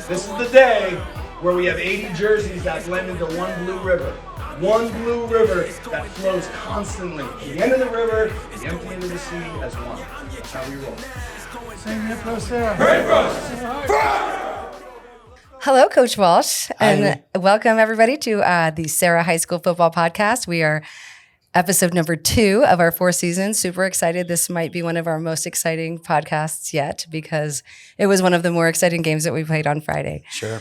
This is the day where we have 80 jerseys that blend into one blue river. One blue river that flows constantly. The end of the river, the empty end of the sea as one. That's how we roll. Sing it, Pro Sarah. Hooray for us! Hello, Coach Walsh, and welcome everybody to the Sarah High School Football Podcast. We are episode number 2 of our 4th season. Super excited. This might be one of our most exciting podcasts yet because it was one of the more exciting games that we played on Friday. Sure.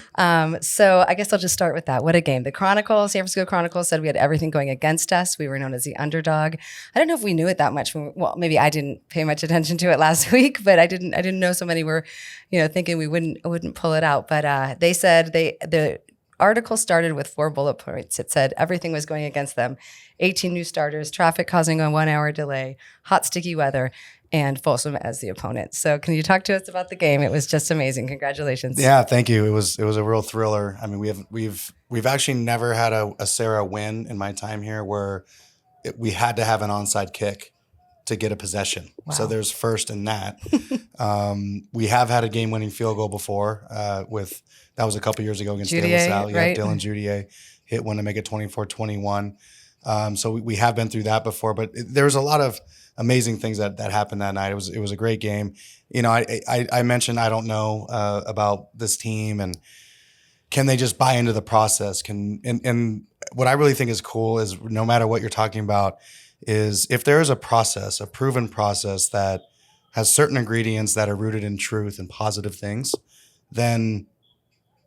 So I guess I'll just start with that. What a game. The Chronicle, San Francisco Chronicle said we had everything going against us. We were known as the underdog. I don't know if we knew it that much. Well, maybe I didn't pay much attention to it last week, but I didn't know so many were, thinking we wouldn't pull it out. But they said the article started with 4 bullet points. It said everything was going against them. 18 new starters, traffic causing a 1-hour delay, hot, sticky weather, and Folsom as the opponent. So can you talk to us about the game? It was just amazing. Congratulations. Yeah, thank you. It was a real thriller. I mean, we've actually never had a Sarah win in my time here where we had to have an onside kick to get a possession. Wow. So there's first in that. We have had a game-winning field goal before that was a couple years ago against De La Salle. Yeah, right? Dylan Judier hit one to make it 24-21. So we have been through that before, but there was a lot of amazing things that happened that night. It was a great game. I mentioned I don't know about this team and can they just buy into the process? And what I really think is cool is no matter what you're talking about is if there is a process, a proven process that has certain ingredients that are rooted in truth and positive things, then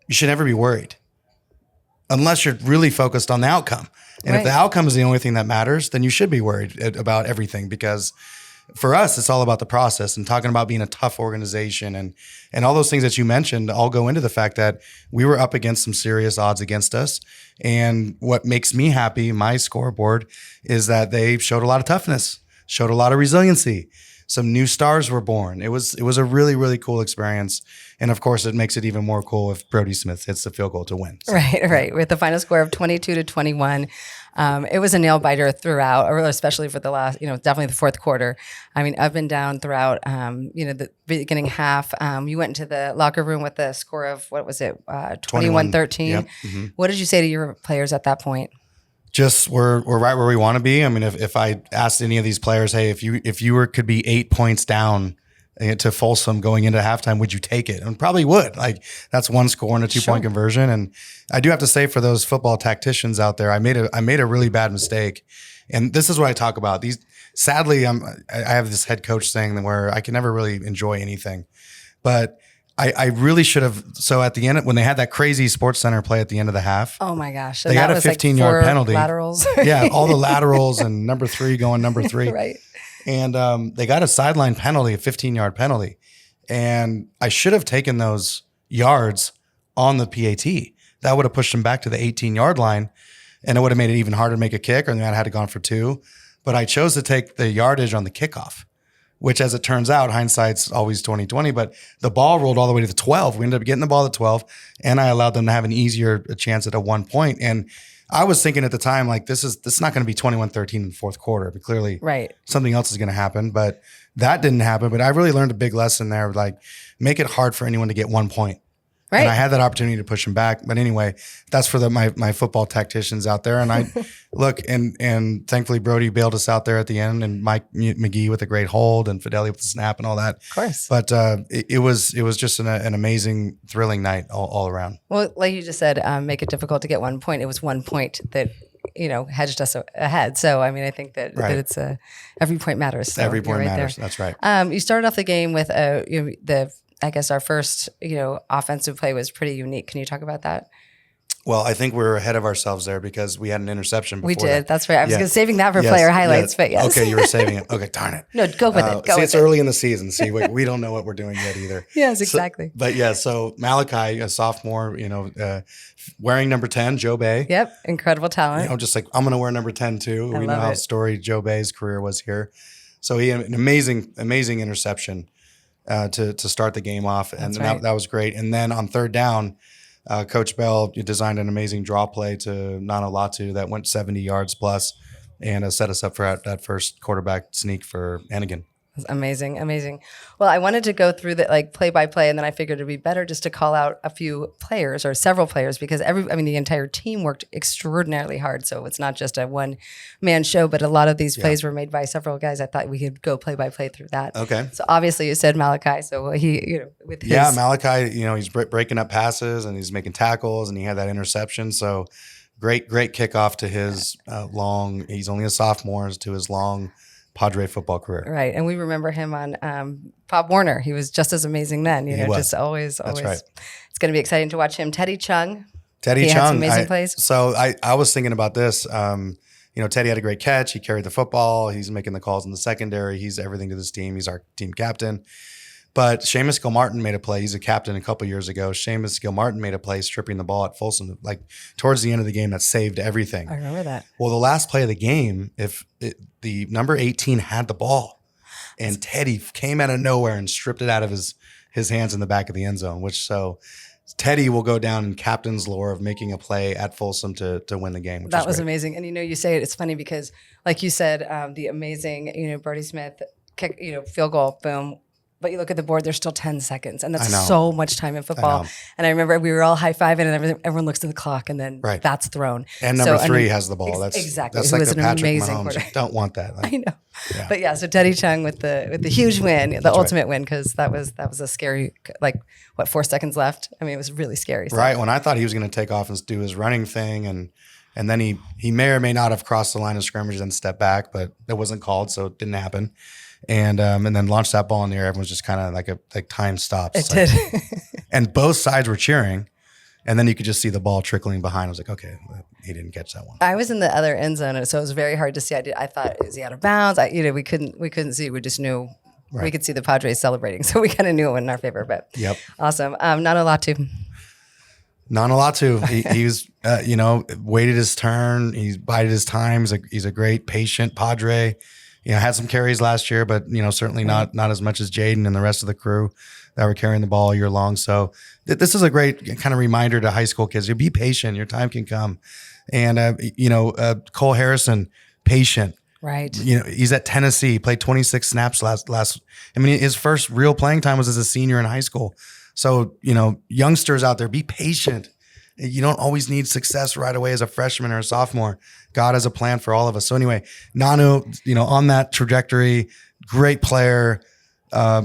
you should never be worried unless you're really focused on the outcome. And right. If the outcome is the only thing that matters, then you should be worried about everything because for us, it's all about the process and talking about being a tough organization and all those things that you mentioned all go into the fact that we were up against some serious odds against us. And what makes me happy, my scoreboard, is that they showed a lot of toughness, showed a lot of resiliency. Some new stars were born. It was a really, really cool experience. And of course, it makes it even more cool if Brody Smith hits the field goal to win. So, Right. With the final score of 22-21. It was a nail biter throughout, or especially for the last, definitely the 4th quarter. I mean, up and down throughout, the beginning half. You went into the locker room with the score of, what was it, 21-13. Yep. Mm-hmm. What did you say to your players at that point? Just we're right where we want to be. I mean, if I asked any of these players, hey, if you could be 8 points down to Folsom going into halftime, would you take it? And probably would. Like that's one score and a 2-point conversion. And I do have to say for those football tacticians out there, I made a really bad mistake. And this is what I talk about. Sadly, I have this head coach saying where I can never really enjoy anything, but I really should have. So at the end, when they had that crazy Sports Center play at the end of the half, oh my gosh, they got a 15-yard penalty. Laterals. Yeah, all the laterals and number 3 going number 3. Right. And they got a sideline penalty, a 15-yard penalty. And I should have taken those yards on the PAT. That would have pushed them back to the 18-yard line, and it would have made it even harder to make a kick, or they might have had to gone for 2. But I chose to take the yardage on the kickoff, which, as it turns out, hindsight's always 20/20, but the ball rolled all the way to the 12. We ended up getting the ball at 12, and I allowed them to have an easier chance at a 1 point. And I was thinking at the time, like, this is not going to be 21-13 in the 4th quarter, but clearly something else is going to happen. But that didn't happen. But I really learned a big lesson there, like, make it hard for anyone to get 1 point. Right. And I had that opportunity to push them back. But anyway, that's for my football tacticians out there. And I look, and thankfully Brody bailed us out there at the end, and Mike McGee with a great hold and Fidelli with the snap and all that. Of course. But it was just an amazing, thrilling night all around. Well, like you just said, make it difficult to get 1 point. It was 1 point that hedged us ahead. So, I mean, I think that it's every point matters. So every point matters. There. That's right. You started off the game with I guess our first, offensive play was pretty unique. Can you talk about that? Well, I think we were ahead of ourselves there because we had an interception before. We did. That's right. I was Yeah. saving that for player highlights, but yes. Okay, you were saving it. Okay, darn it. No, go with it. It's early in the season. See, we don't know what we're doing yet either. Yes, exactly. So Malachi, a sophomore, wearing number 10, Joe Bay. Yep, incredible talent. Just like, I'm going to wear number 10 too. I we know love how it. storied Joe Bay's career was here. So he had an amazing interception to start the game off. And that was great. And then on 3rd down, Coach Bell designed an amazing draw play to Nana Latu that went 70 yards plus and set us up for that first quarterback sneak for Hannigan. Amazing, amazing. Well, I wanted to go through the like play by play, and then I figured it'd be better just to call out a few players or several players because the entire team worked extraordinarily hard. So it's not just a one man show, but a lot of these plays were made by several guys. I thought we could go play by play through that. Okay. So obviously you said Malachi. So he, with his Malachi, he's breaking up passes and he's making tackles and he had that interception. So great kickoff to his long. He's only a sophomore, to his long Padre football career. Right. And we remember him on Pop Warner. He was just as amazing then, just always. That's right. It's going to be exciting to watch him. Teddy Chung. He had some amazing plays. So I was thinking about this. Teddy had a great catch. He carried the football. He's making the calls in the secondary. He's everything to this team. He's our team captain. But Seamus Gilmartin made a play. He's a captain a couple years ago. Seamus Gilmartin made a play stripping the ball at Folsom, like towards the end of the game that saved everything. I remember that. Well, the last play of the game, the number 18 had the ball, and Teddy came out of nowhere and stripped it out of his hands in the back of the end zone, so Teddy will go down in captain's lore of making a play at Folsom to win the game. That was amazing. And you say it's funny because, like you said, the amazing, Brody Smith kick, field goal, boom. But you look at the board, there's still 10 seconds. And that's so much time in football. And I remember we were all high-fiving and everyone looks at the clock and then that's thrown. And number 3 has the ball. Exactly. That's like the Patrick Mahomes. You don't want that. I know. Yeah. But so Teddy Chung with the huge win, the ultimate win, because that was a scary, 4 seconds left? I mean, it was really scary. So. Right. When I thought he was going to take off and do his running thing and then he may or may not have crossed the line of scrimmage and step back, but it wasn't called, so it didn't happen. And then launched that ball in the air. Everyone's just kind of like time stops. It did. And both sides were cheering. And then you could just see the ball trickling behind. I was like, okay, he didn't catch that one. I was in the other end zone, so it was very hard to see. I thought, is he out of bounds? We couldn't see. We just knew we could see the Padres celebrating, so we kind of knew it went in our favor. But awesome. Not a lot to. Not a lot to. He was, waited his turn. He bided his time. He's a great patient Padre. Had some carries last year, but certainly not as much as Jaden and the rest of the crew that were carrying the ball all year long. So this is a great kind of reminder to high school kids. You be patient. Your time can come. And Cole Harrison, patient. Right. He's at Tennessee. Played 26 snaps last. I mean, his first real playing time was as a senior in high school. So youngsters out there, be patient. You don't always need success right away as a freshman or a sophomore. God has a plan for all of us. So anyway, Nanu, on that trajectory, great player,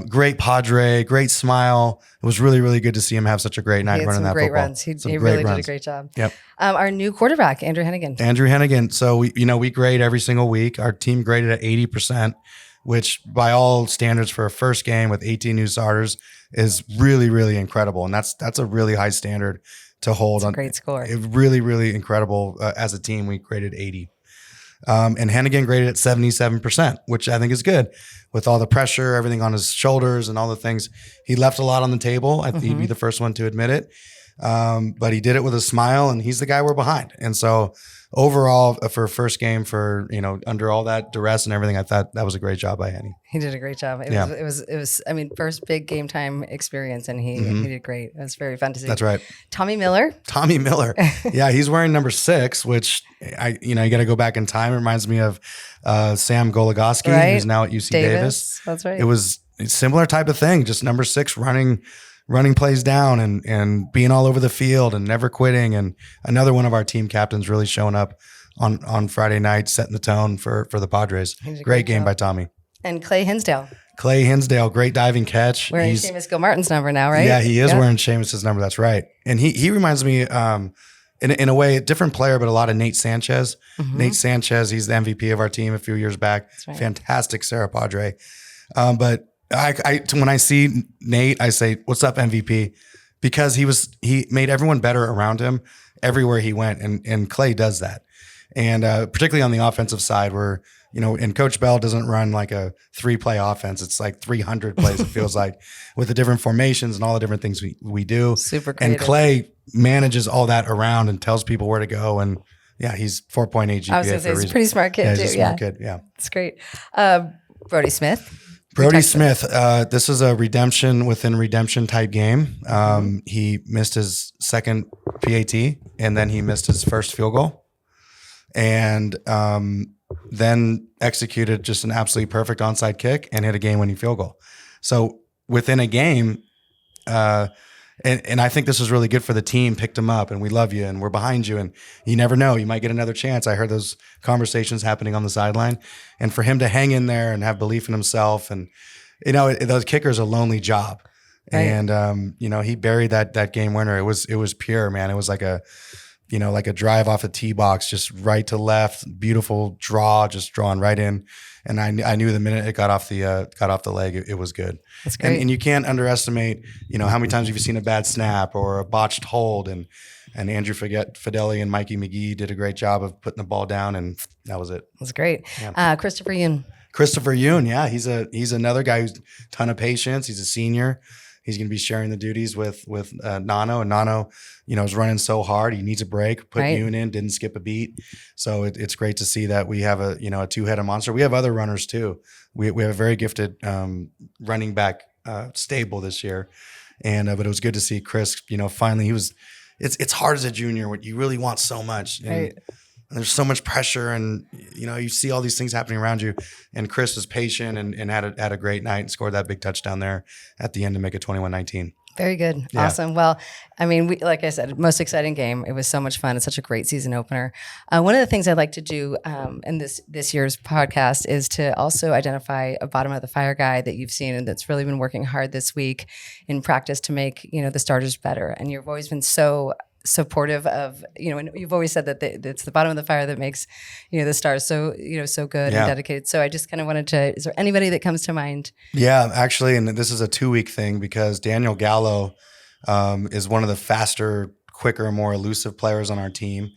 great Padre, great smile. It was really, really good to see him have such a great night running that football. Runs. He really did a great job. Yep. Our new quarterback, Andrew Hennigan. So we grade every single week. Our team graded at 80%, which by all standards for a first game with 18 new starters is really, really incredible. And that's a really high standard to hold on. Great score. It really, really incredible. As a team, we graded 80. And Hennigan graded at 77%, which I think is good with all the pressure, everything on his shoulders and all the things. He left a lot on the table. I think he'd be the first one to admit it. But he did it with a smile and he's the guy we're behind. And so overall for a first game under all that duress and everything, I thought that was a great job by Henny. He did a great job. It was first big game time experience and he did great. It was very fun to see. That's right. Tommy Miller. Yeah. He's wearing number 6, which you got to go back in time. It reminds me of Sam Goligoski, who's now at UC Davis. That's right. It was a similar type of thing. Just number 6 running plays down and being all over the field and never quitting. And another one of our team captains really showing up on Friday night, setting the tone for the Padres. Great game by Tommy. And Clay Hinsdale, great diving catch. Wearing Seamus Gilmartin's number now, right? Yeah, he is wearing Seamus's number. That's right. And he reminds me, in a way, a different player, but a lot of Nate Sanchez. Nate Sanchez, he's the MVP of our team a few years back. Right. Fantastic Sarah Padre. But when I see Nate, I say, "What's up, MVP?" Because he made everyone better around him everywhere he went, and Clay does that. And particularly on the offensive side, where and Coach Bell doesn't run like a 3-play offense; it's like 300 plays. It feels like with the different formations and all the different things we do. Super creative. And Clay manages all that around and tells people where to go. And yeah, he's 4.8 GPA. I was going to say he's a pretty smart kid too. He's a smart kid. Yeah, it's great. Brody Smith. This is a redemption within redemption type game. He missed his second PAT and then he missed his first field goal. And then executed just an absolutely perfect onside kick and hit a game-winning field goal. So within a game, and I think this was really good for the team, picked him up, and we love you, and we're behind you, and you never know, you might get another chance. I heard those conversations happening on the sideline, and for him to hang in there and have belief in himself, and those kickers a lonely job, right. And he buried that game winner. It was pure, man. It was like a drive off a tee box, just right to left, beautiful draw, just drawn right in. And I knew the minute it got off the leg, it was good. That's great. And you can't underestimate, how many times have you seen a bad snap or a botched hold, and Andrew Fideli and Mikey McGee did a great job of putting the ball down, and that was it. That's great. Yeah. Christopher Yoon. Yeah, he's another guy who's a ton of patience. He's a senior. He's going to be sharing the duties with Nano, and Nano, is running so hard. He needs a break. Put right. Yoon in, didn't skip a beat. So it's great to see that we have a two-headed monster. We have other runners too. We have a very gifted running back stable this year, and but it was good to see Chris. Finally, it's hard as a junior. You really want so much. And, Right. And there's so much pressure, and you see all these things happening around you. And Chris was patient and had a great night and scored that big touchdown there at the end to make it 21-19. Very good. Yeah. Awesome. Well, I mean, like I said, most exciting game. It was so much fun. It's such a great season opener. One of the things I'd like to do in this year's podcast is to also identify a bottom of the fire guy that you've seen and that's really been working hard this week in practice to make the starters better. And you've always been so supportive of, and you've always said that it's the bottom of the fire that makes, the stars so good Yeah. and dedicated. So I just kind of wanted to, is there anybody that comes to mind? Yeah, actually, and this is a 2-week thing because Daniel Gallo is one of the faster, quicker, more elusive players on our team.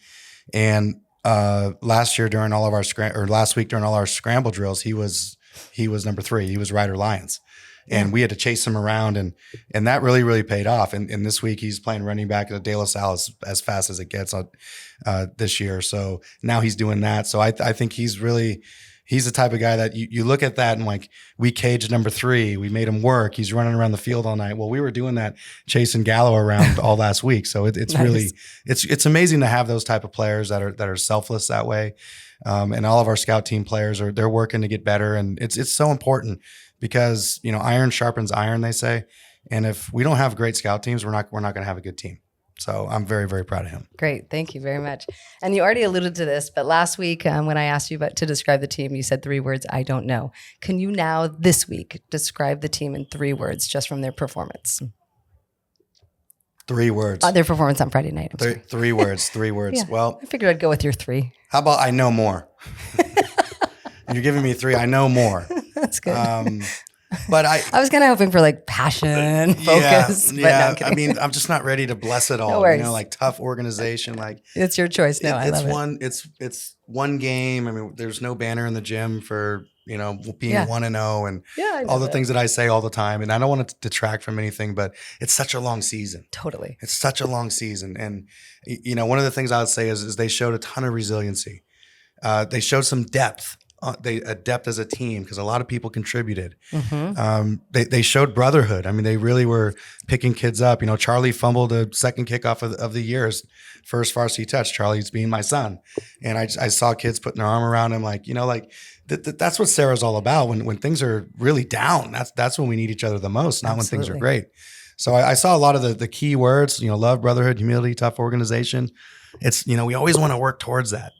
And last week during all our scramble drills, he was number 3. He was Ryder Lions. And we had to chase him around, and that really, really paid off. And this week he's playing running back at De La Salle as fast as it gets this year. So now he's doing that. So I think he's the type of guy that you look at that and like, we caged number 3. We made him work. He's running around the field all night. Well, we were doing that, chasing Gallo around all last week. So it's Nice. really, it's amazing to have those type of players that are selfless that way. And all of our scout team players they're working to get better. And it's so important because, iron sharpens iron, they say. And if we don't have great scout teams, we're not going to have a good team. So I'm very, very proud of him. Great. Thank you very much. And you already alluded to this, but last week when I asked you to describe the team, you said 3 words, I don't know. Can you now this week describe the team in 3 words just from their performance? 3 words. Their performance on Friday night. I'm sorry. 3 words. 3 words. Yeah. Well, I figured I'd go with your 3. how about I know more? You're giving me 3. I know more. That's good. But I was kind of hoping for like passion, focus. But no, I'm kidding. I mean, I'm just not ready to bless it all. No worries. Like tough organization. Like It's your choice. No, I love it. It's one game. I mean, there's no banner in the gym for being 1-0 and Yeah, I know all the that. things that I say all the time. And I don't want to detract from anything, but it's such a long season. Totally. It's such a long season. And, one of the things I would say is they showed a ton of resiliency. They showed some depth. A depth as a team because a lot of people contributed. Mm-hmm. They showed brotherhood. I mean, they really were picking kids up. Charlie fumbled a second kickoff of the year's first varsity touch. Charlie's being my son. And I saw kids putting their arm around him that's what Sarah's all about. When things are really down, that's when we need each other the most, not when things are Absolutely. great. So I saw a lot of the key words, love, brotherhood, humility, tough organization. It's, we always want to work towards that.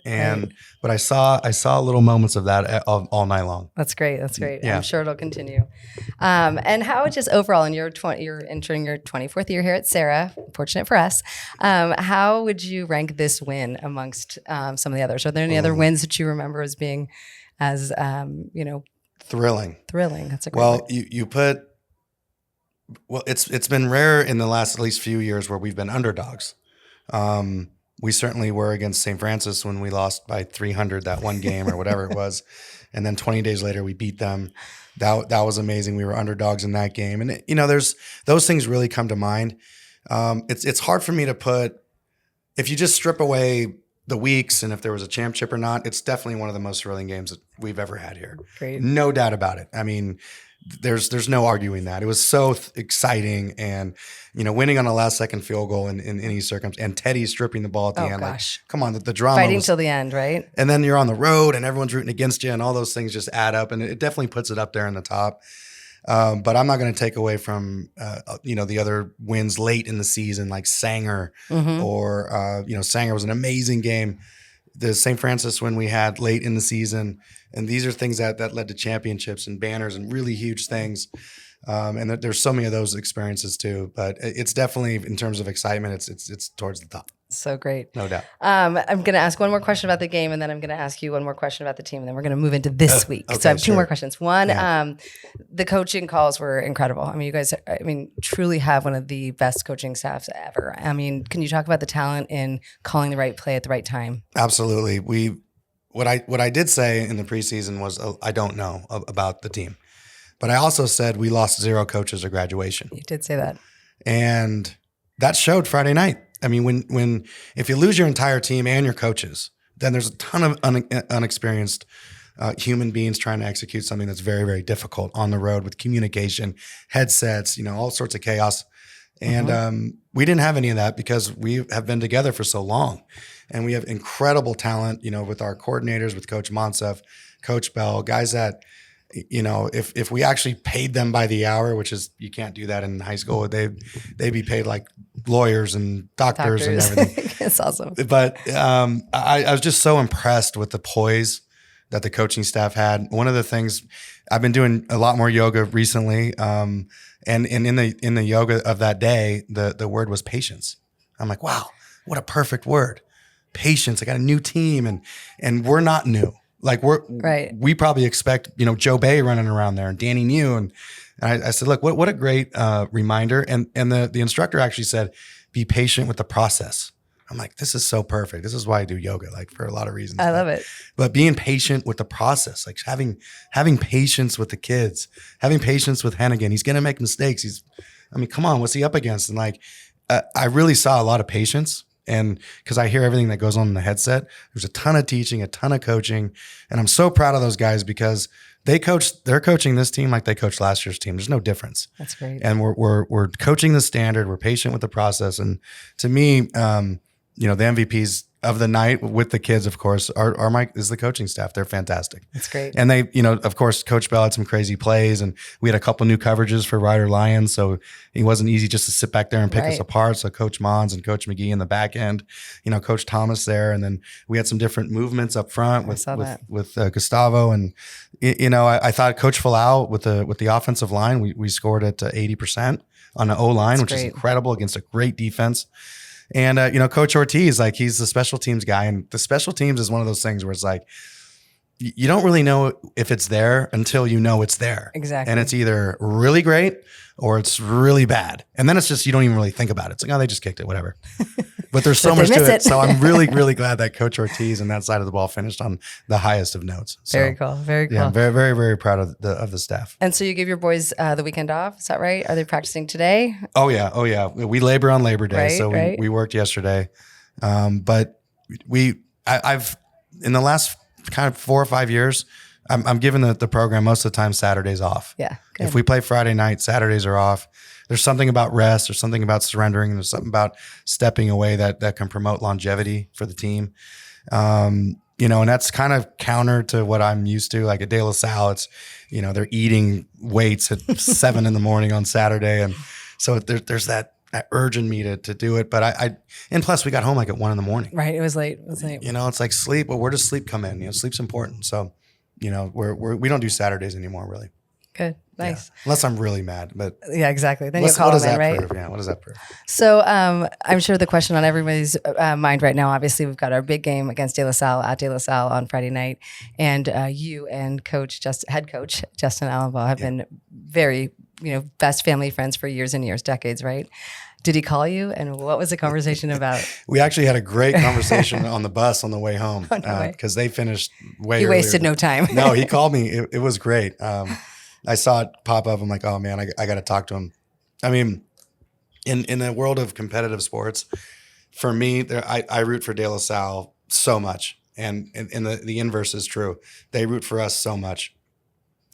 But I saw little moments of that all night long. That's great. That's great. Yeah. I'm sure it'll continue. And how just overall in you're entering your 24th year here at Sarah, fortunate for us. How would you rank this win amongst some of the others? Are there any other wins that you remember as being as, Thrilling. thrilling? That's a great Well, word. it's been rare in the last at least few years where we've been underdogs. We certainly were against St. Francis when we lost by 300 that one game or whatever it was. And then 20 days later, we beat them. That was amazing. We were underdogs in that game. And, there's those things really come to mind. It's hard for me to put, if you just strip away the weeks and if there was a championship or not, it's definitely one of the most thrilling games that we've ever had here. Great. No doubt about it. I mean, there's no arguing that. It was so exciting, and winning on a last second field goal in any circumstance, and Teddy stripping the ball at the end. Gosh. Like, come on, the drama. Fighting till the end, right? And then you're on the road, and everyone's rooting against you, and all those things just add up, and it definitely puts it up there in the top. But I'm not going to take away from the other wins late in the season, like Sanger, or Sanger was an amazing game. The St. Francis win we had late in the season, and these are things that led to championships and banners and really huge things. And there's so many of those experiences too. But it's definitely, in terms of excitement, it's towards the top. So great. No doubt. I'm going to ask one more question about the game, and then I'm going to ask you one more question about the team, and then we're going to move into this week. Okay, so I have two sure. more questions. One, the coaching calls were incredible. I mean, you guys, truly have one of the best coaching staffs ever. I mean, can you talk about the talent in calling the right play at the right time? Absolutely. What I did say in the preseason was I don't know about the team, but I also said we lost 0 coaches at graduation. You did say that, and that showed Friday night. I mean, if you lose your entire team and your coaches, then there's a ton of unexperienced human beings trying to execute something that's very, very difficult on the road with communication, headsets, all sorts of chaos. And we didn't have any of that because we have been together for so long, and we have incredible talent, with our coordinators, with Coach Monsef, Coach Bell, guys that, if we actually paid them by the hour, which is, you can't do that in high school, they'd be paid like lawyers and doctors. And everything. It's awesome. But I was just so impressed with the poise that the coaching staff had. One of the things, I've been doing a lot more yoga recently, and in the yoga of that day, the word was patience. I'm like, wow, what a perfect word, patience. I got a new team, and we're not new. Like we probably expect, Joe Bay running around there and Danny New. And I said, look, what a great reminder. And the instructor actually said, be patient with the process. I'm like, this is so perfect. This is why I do yoga, like, for a lot of reasons. I love it. But being patient with the process, like having patience with the kids, having patience with Hennigan. He's going to make mistakes. Come on, what's he up against? And I really saw a lot of patience. And because I hear everything that goes on in the headset, there's a ton of teaching, a ton of coaching. And I'm so proud of those guys because they're coaching this team like they coached last year's team. There's no difference. That's great. And we're coaching the standard. We're patient with the process. And to me, the MVPs of the night with the kids, of course, is the coaching staff. They're fantastic. That's great. And they, of course, Coach Bell had some crazy plays, and we had a couple new coverages for Ryder Lyons. So it wasn't easy just to sit back there and pick us apart. So Coach Mons and Coach McGee in the back end, Coach Thomas there. And then we had some different movements up front with Gustavo. And, I thought Coach Falau with the offensive line, we scored at 80% on the O-line, which is incredible against a great defense. And, Coach Ortiz, like, he's the special teams guy. And the special teams is one of those things where it's like, you don't really know if it's there until you know it's there. Exactly. And it's either really great or it's really bad. And then it's just, you don't even really think about it. It's like, oh, they just kicked it, whatever. But there's so much to it. So I'm really, really glad that Coach Ortiz and that side of the ball finished on the highest of notes. So, very cool. Very cool. Yeah, I'm very, very, very proud of the staff. And so you give your boys the weekend off. Is that right? Are they practicing today? Oh yeah. We labor on Labor Day. So we worked yesterday. But I've in the last kind of 4 or 5 years, I'm giving the program most of the time Saturdays off. Yeah. Good. If we play Friday night, Saturdays are off. There's something about rest. There's something about surrendering. And there's something about stepping away that can promote longevity for the team. And that's kind of counter to what I'm used to. Like at De La Salle, it's, they're eating weights at 7 a.m. on Saturday. And so there's that urge in me to do it. But and plus we got home like at 1 a.m. Right. It was late. It's like sleep. Well, where does sleep come in? Sleep's important. So, we don't do Saturdays anymore, really. Good. Nice. Yeah. Unless I'm really mad, but yeah, exactly. Then you call them in, right? Prove? Yeah. What does that prove? So I'm sure the question on everybody's mind right now, obviously we've got our big game against De La Salle at De La Salle on Friday night. And you and head coach Justin Allenbaugh have been very, best family friends for years and years, decades, right? Did he call you? And what was the conversation about? We actually had a great conversation on the bus on the way home because they finised way earlier. He wasted no time. No, he called me. It was great. I saw it pop up. I'm like, oh man, I got to talk to him. I mean, in the world of competitive sports, for me, I root for De La Salle so much. And the inverse is true. They root for us so much.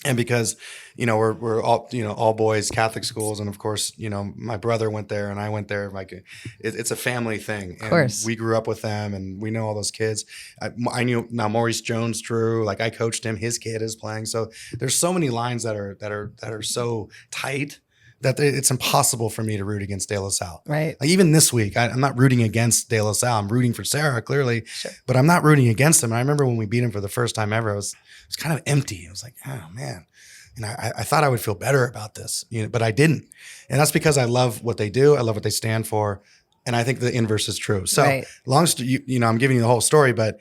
And because, we're all, all boys Catholic schools. And of course, my brother went there and I went there. Like it's a family thing. Of course. We grew up with them and we know all those kids. I knew now Maurice Jones-Drew, like I coached him, his kid is playing. So there's so many lines that are so tight that it's impossible for me to root against De La Salle. Right. Like even this week, I'm not rooting against De La Salle. I'm rooting for Sarah, clearly, Sure. but I'm not rooting against him. And I remember when we beat him for the first time ever, it was kind of empty. I was like, oh man. And I thought I would feel better about this, but I didn't. And that's because I love what they do. I love what they stand for. And I think the inverse is true. So right. I'm giving you the whole story, but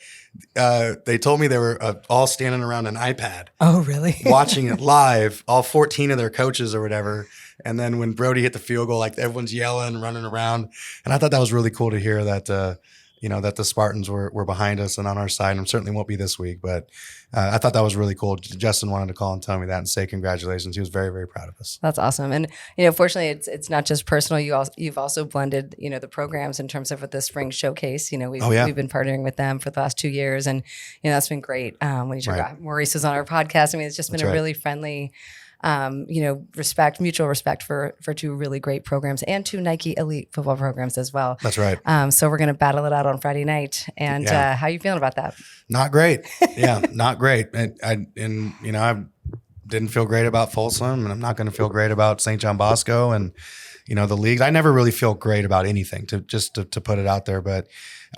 they told me they were all standing around an iPad. Oh, really? Watching it live, all 14 of their coaches or whatever. And then when Brody hit the field goal, like everyone's yelling, running around. And I thought that was really cool to hear that, that the Spartans were behind us and on our side. And certainly won't be this week, but I thought that was really cool. Justin wanted to call and tell me that and say congratulations. He was very, very proud of us. That's awesome. And, fortunately it's not just personal. You've also blended, the programs in terms of the spring showcase. We've been partnering with them for the last 2 years and, that's been great. When you talk about Maurice was on our podcast, it's just been a really friendly, mutual respect for two really great programs and two Nike elite football programs as well. That's right. So we're going to battle it out on Friday night. And how are you feeling about that? Not great. Yeah, not great. I didn't feel great about Folsom, and I'm not going to feel great about St. John Bosco and, the leagues. I never really feel great about anything to put it out there. But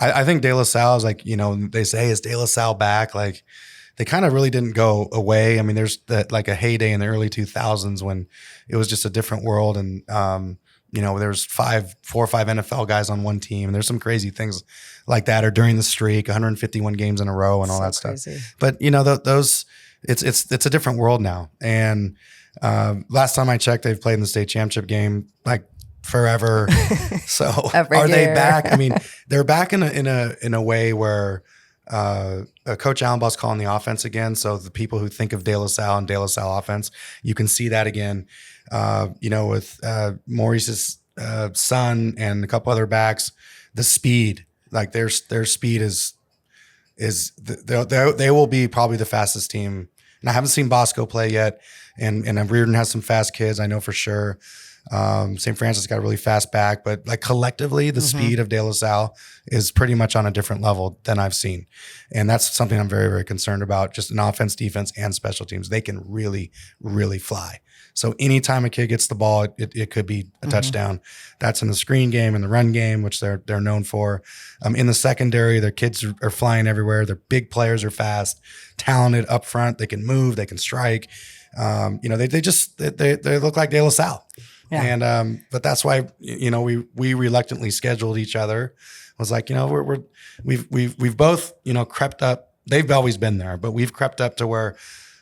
I think De La Salle is like, they say, is De La Salle back? Like, they kind of really didn't go away. I mean, there's like a heyday in the early 2000s when it was just a different world. And, there's 4 or 5 NFL guys on one team. And there's some crazy things like that, or during the streak, 151 games in a row and all that crazy stuff. But, those, it's a different world now. And last time I checked, they've played in the state championship game like forever. So are they back? I mean, they're back in a way where, Coach Allenbaugh's calling the offense again. So the people who think of De La Salle and De La Salle offense, you can see that again, with Maurice's son and a couple other backs, the speed, like their speed they will be probably the fastest team. And I haven't seen Bosco play yet. And Reardon has some fast kids, I know for sure. St. Francis got a really fast back, but like collectively, the speed of De La Salle is pretty much on a different level than I've seen. And that's something I'm very, very concerned about, just in offense, defense, and special teams. They can really, really fly. So anytime a kid gets the ball, it could be a touchdown. That's in the screen game and the run game, which they're known for. In the secondary, their kids are flying everywhere. Their big players are fast, talented up front. They can move, they can strike. They look like De La Salle. Yeah. And but that's why we reluctantly scheduled each other. I was like, we've both crept up. They've always been there, but we've crept up to where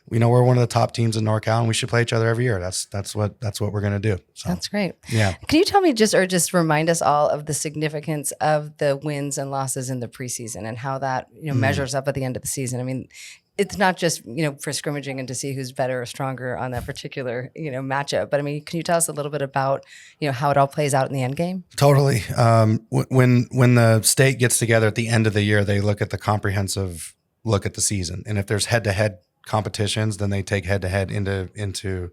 we're one of the top teams in NorCal, and we should play each other every year. That's what we're gonna do. So, that's great. Yeah. Can you tell me just remind us all of the significance of the wins and losses in the preseason and how that measures up at the end of the season? I mean, it's not just, for scrimmaging and to see who's better or stronger on that particular, matchup. But I mean, can you tell us a little bit about, how it all plays out in the end game? Totally. When the state gets together at the end of the year, they look at the comprehensive look at the season. And if there's head-to-head competitions, then they take head-to-head into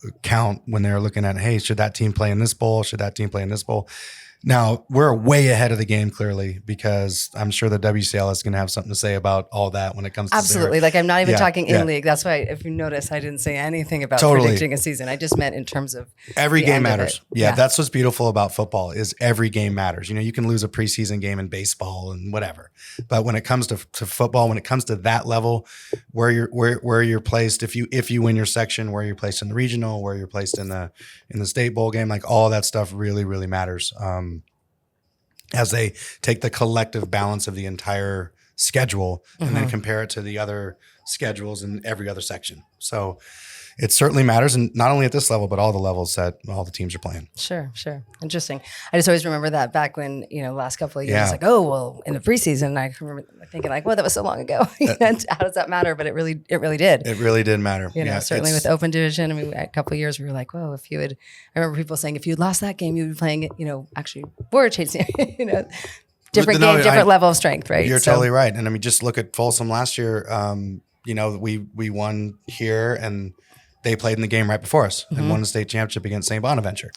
account when they're looking at, hey, should that team play in this bowl? Should that team play in this bowl? Now, we're way ahead of the game, clearly, because I'm sure the WCL is going to have something to say about all that when it comes to absolutely. Like, I'm not even talking in-league. That's why, if you notice, I didn't say anything about predicting a season. I just meant in terms of every game matters. Yeah, that's what's beautiful about football is every game matters. You can lose a preseason game in baseball and whatever, but when it comes to football, when it comes to that level, where you're placed, if you win your section, where you're placed in the regional, where you're placed in the state bowl game, like all that stuff really, really matters. As they take the collective balance of the entire schedule and then compare it to the other schedules in every other section. So it certainly matters, and not only at this level, but all the levels that all the teams are playing. Sure. Interesting. I just always remember that back when, last couple of years, like, oh, well, in the preseason, I remember thinking like, well, that was so long ago. How does that matter? But it really did. It really did matter. Certainly with open division. I mean, a couple of years we were like, whoa, I remember people saying, if you'd lost that game, you'd be playing, actually we're chasing, different level of strength, right? You're totally right. And I mean, just look at Folsom last year. we won here, and they played in the game right before us and won the state championship against St. Bonaventure.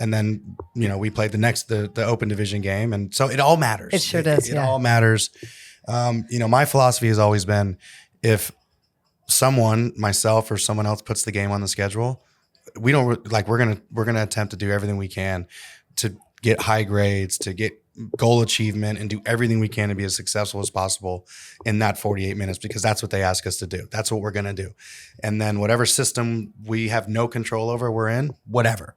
And then, we played the open division game. And so it all matters. It sure does. It all matters. My philosophy has always been, if someone, myself or someone else, puts the game on the schedule, we're going to attempt to do everything we can to get high grades, to get goal achievement, and do everything we can to be as successful as possible in that 48 minutes, because that's what they ask us to do. That's what we're going to do. And then whatever system we have no control over, we're in, whatever.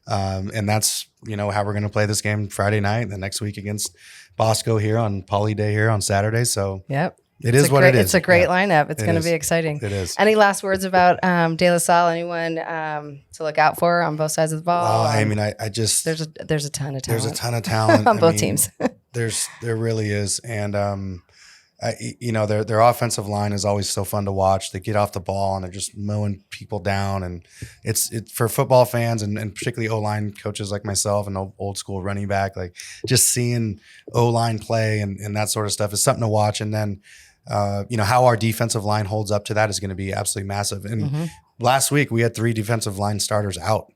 And that's, how we're going to play this game Friday night and the next week against Bosco here on Poly Day here on Saturday. So yep. It is what it is. It's a great lineup. It's going to be exciting. It is. Any last words about De La Salle? Anyone to look out for on both sides of the ball? I mean, I just there's a ton of talent. There's a ton of talent on both teams. there really is, and their offensive line is always so fun to watch. They get off the ball and they're just mowing people down, and it's for football fans and particularly O-line coaches like myself and old school running back, like just seeing O-line play and that sort of stuff is something to watch. And then how our defensive line holds up to that is going to be absolutely massive. And last week we had 3 defensive line starters out.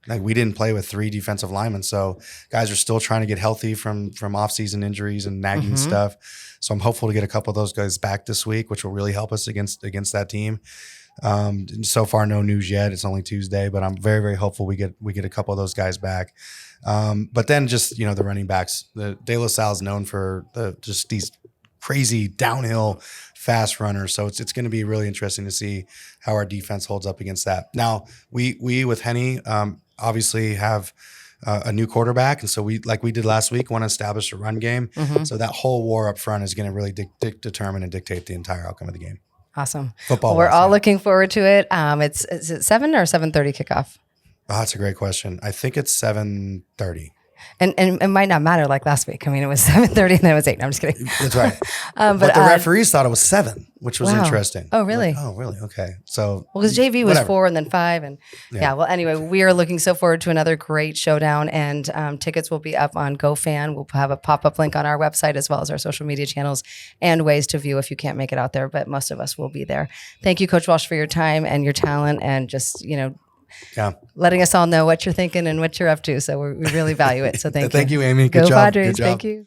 Like, we didn't play with 3 defensive linemen. So guys are still trying to get healthy from off-season injuries and nagging stuff. So I'm hopeful to get a couple of those guys back this week, which will really help us against that team. So far, no news yet. It's only Tuesday, but I'm very, very hopeful we get a couple of those guys back. But then just, the running backs. The De La Salle is known for just these crazy downhill fast runners. So it's going to be really interesting to see how our defense holds up against that. Now, we with Henny, obviously have a new quarterback. And so we did last week, want to establish a run game. So that whole war up front is going to really determine and dictate the entire outcome of the game. Awesome. Football. We're all looking forward to it. Is it 7 or 7:30 kickoff? Oh, that's a great question. I think it's 7:30. And it might not matter like last week. I mean, it was 7:30 and then it was 8. No, I'm just kidding. That's right. But the referees thought it was 7, which was interesting. Oh, really? Like, oh, really? Okay. So, because JV was 4 and then 5. And well, anyway, we are looking so forward to another great showdown. And tickets will be up on GoFan. We'll have a pop-up link on our website as well as our social media channels and ways to view if you can't make it out there. But most of us will be there. Thank you, Coach Walsh, for your time and your talent and just, letting us all know what you're thinking and what you're up to. So we really value it. So thank you. Thank you, Amy. Good Go job. Padres. Good job. Thank you.